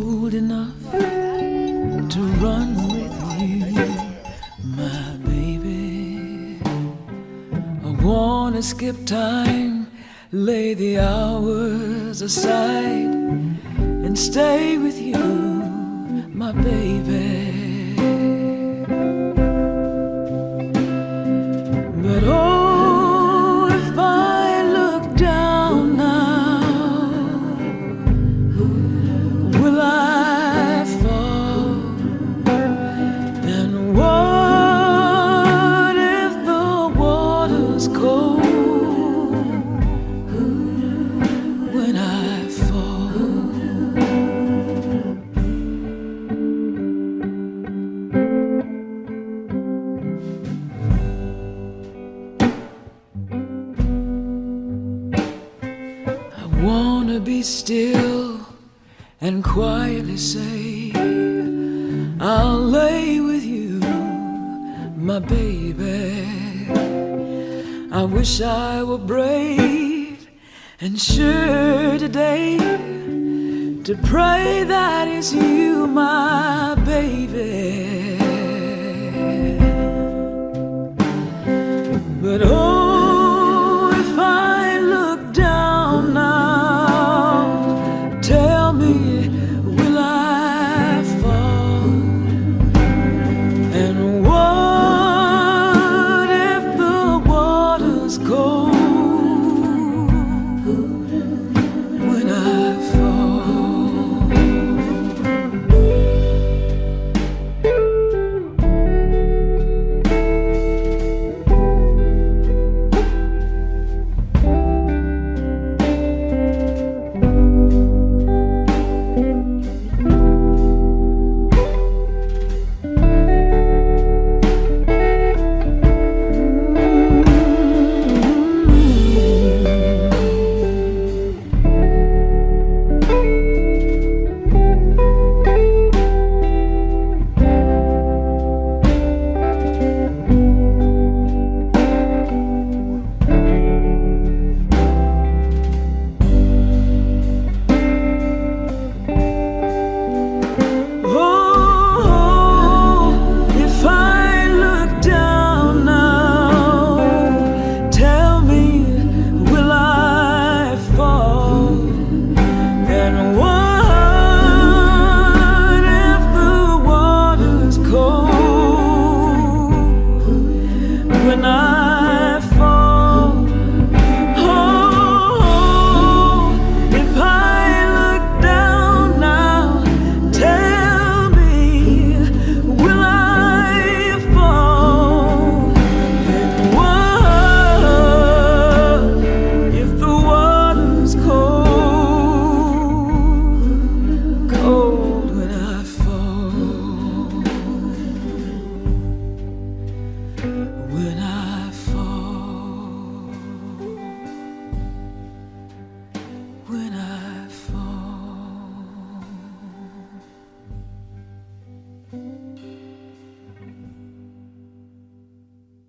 old enough to run with you, my baby. I wanna skip time, lay the hours aside, and stay with you, my baby. But oh, if I look down now, will I fall? And what if the water's cold when I fall? I wanna be still and quietly say, I'll lay with you, my baby. I wish I were brave and sure today to pray that it's you, my baby.